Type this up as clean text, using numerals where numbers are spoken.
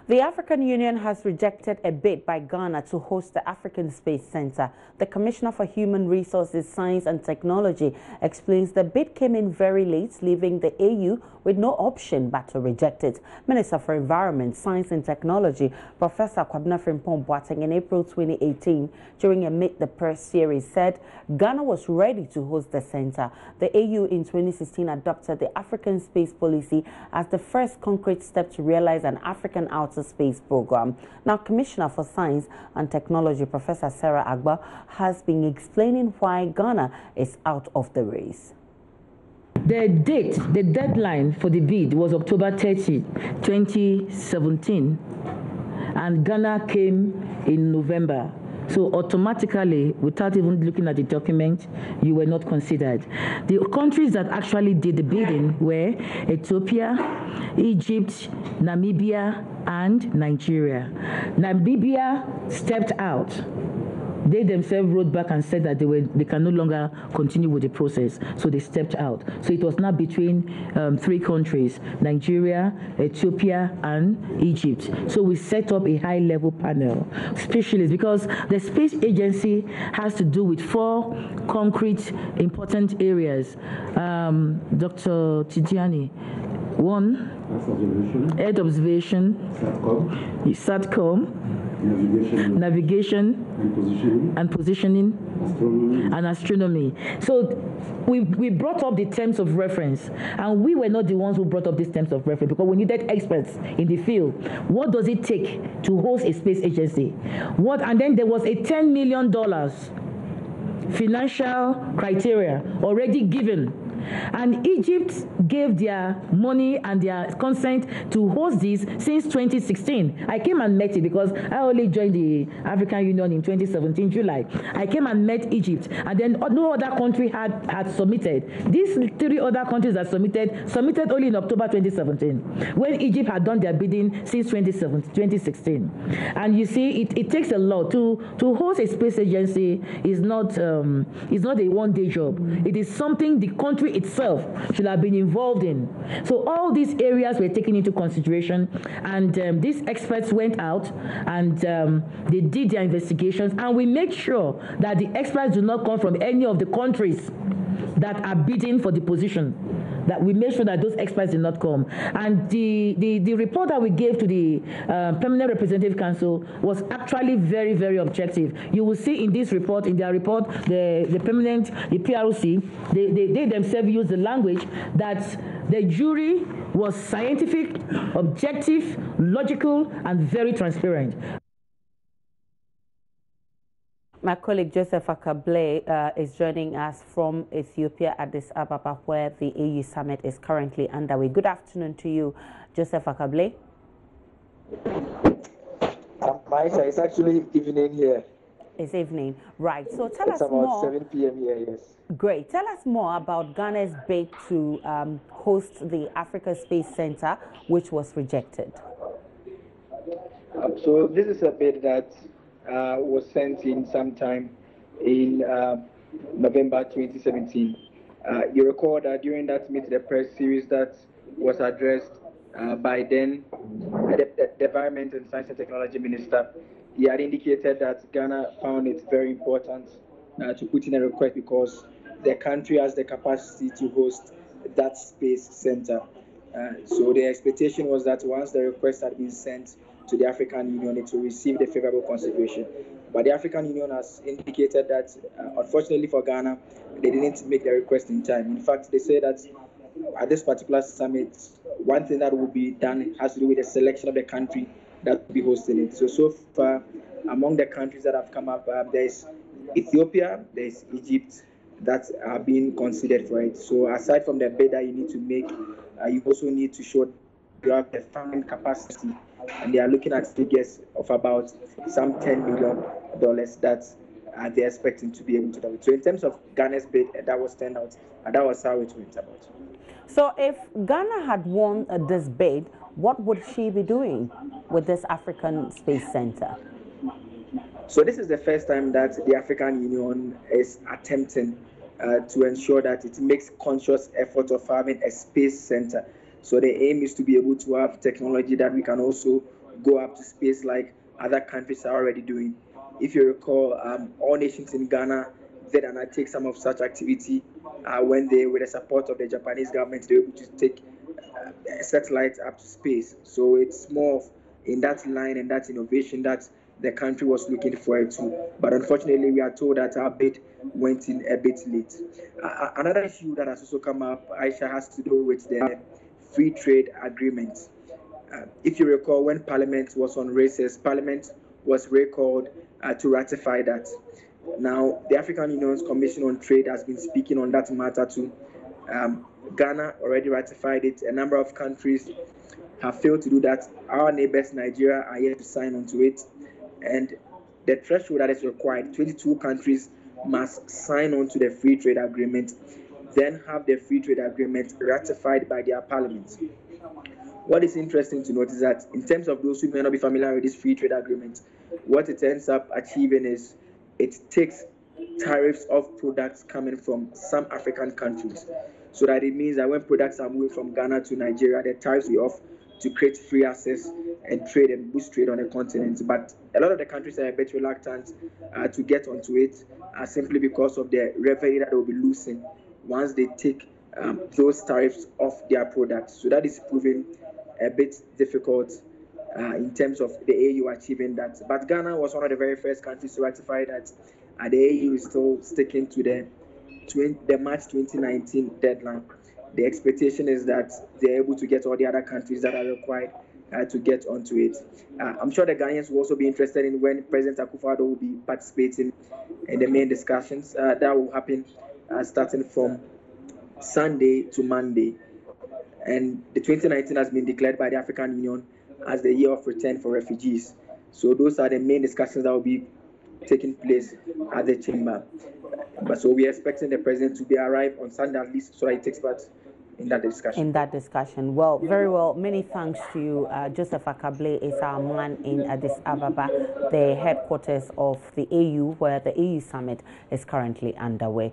The African Union has rejected a bid by Ghana to host the African Space Center. The Commissioner for Human Resources, Science and Technology explains the bid came in very late, leaving the AU with no option but to reject it. Minister for Environment, Science and Technology, Professor Kwabena Frimpong Boateng, in April 2018, during a Meet the Press series, said Ghana was ready to host the center. The AU in 2016 adopted the African Space Policy as the first concrete step to realize an African outer space program. Now, Commissioner for Science and Technology, Professor Sarah Agba, has been explaining why Ghana is out of the race. The deadline for the bid was October 30, 2017, and Ghana came in November. So automatically, without even looking at the document, you were not considered. The countries that actually did the bidding were Ethiopia, Egypt, Namibia, and Nigeria. Namibia stepped out. They themselves wrote back and said that they can no longer continue with the process, so they stepped out. So it was now between three countries: Nigeria, Ethiopia, and Egypt. So we set up a high-level panel, specialists, because the space agency has to do with 4 concrete important areas. Dr. Tidiane, 1, Earth observation, SATCOM, navigation and positioning, and astronomy. So we brought up the terms of reference, and we were not the ones who brought up these terms of reference because we needed experts in the field. What does it take to host a space agency? And then there was a $10 million financial criteria already given. And Egypt gave their money and their consent to host this since 2016. I came and met it because I only joined the African Union in 2017, July. I came and met Egypt, and then no other country had submitted. These 3 other countries that submitted only in October 2017, when Egypt had done their bidding since 2016. And you see, it takes a lot to host a space agency. Is not a one-day job. It is something the country itself should have been involved in. So all these areas were taken into consideration, and these experts went out and they did their investigations, and we make sure that the experts do not come from any of the countries that are bidding for the position. That we made sure that those experts did not come. And the report that we gave to the Permanent Representative Council was actually very, very objective. You will see in this report, in their report, the PROC, they themselves use the language that the jury was scientific, objective, logical, and very transparent. My colleague Joseph Akable is joining us from Ethiopia, Addis Ababa, where the AU summit is currently underway. Good afternoon to you, Joseph Akable. Maisha, it's actually evening here. It's evening, right. So tell us about more. 7 p.m. here, yes. Great. Tell us more about Ghana's bid to host the Africa Space Center, which was rejected. So this is a bid that was sent in sometime in November 2017. You recall that during that Meet the Press series that was addressed by then the Environment and Science and Technology Minister, he had indicated that Ghana found it very important to put in a request because the country has the capacity to host that space center. So the expectation was that once the request had been sent to the African Union, it will receive the favorable consideration. But the African Union has indicated that, unfortunately for Ghana, they didn't make the request in time. In fact, they say that at this particular summit, one thing that will be done has to do with the selection of the country that will be hosting it. So far, among the countries that have come up, there's Ethiopia, there's Egypt that are being considered for it. So aside from the bid that you need to make, you also need to show you have the funding capacity, and they are looking at figures of about some $10 million that they're expecting to be able to do it. So in terms of Ghana's bid, that was turned out, and that was how it went about. So if Ghana had won this bid, what would she be doing with this African Space Center? So this is the first time that the African Union is attempting to ensure that it makes conscious effort of having a space center. So the aim is to be able to have technology that we can also go up to space like other countries are already doing. If you recall, all nations in Ghana did undertake some of such activity when they, with the support of the Japanese government, they were able to take satellites up to space. So it's more of in that line and that innovation that the country was looking forward to. But unfortunately, we are told that our bid went in a bit late. Another issue that has also come up, Aisha, has to do with the free trade agreement. If you recall, when Parliament was on recess, Parliament was recalled to ratify that. Now, the African Union's Commission on Trade has been speaking on that matter too. Ghana already ratified it. A number of countries have failed to do that. Our neighbors, Nigeria, are yet to sign onto it. And the threshold that is required, 22 countries must sign on to the free trade agreement, then have the free trade agreement ratified by their parliaments. What is interesting to note is that in terms of those who may not be familiar with this free trade agreement, what it ends up achieving is it takes tariffs of products coming from some African countries. So that it means that when products are moving from Ghana to Nigeria, the tariffs will off to create free access and trade and boost trade on the continent. But a lot of the countries are a bit reluctant to get onto it simply because of the revenue that they will be losing once they take those tariffs off their products. So that is proving a bit difficult in terms of the AU achieving that. But Ghana was one of the very first countries to ratify that. The AU is still sticking to the March 2019 deadline. The expectation is that they're able to get all the other countries that are required to get onto it. I'm sure the Ghanaians will also be interested in when President Akufo-Addo will be participating in the main discussions. That will happen starting from Sunday to Monday. And the 2019 has been declared by the African Union as the year of return for refugees. So those are the main discussions that will be taking place at the chamber. But so we are expecting the president to be arrived on Sunday at least, so that he takes part in that discussion. Well, very well. Many thanks to you. Joseph Akable is our man in Addis Ababa, the headquarters of the AU, where the AU summit is currently underway.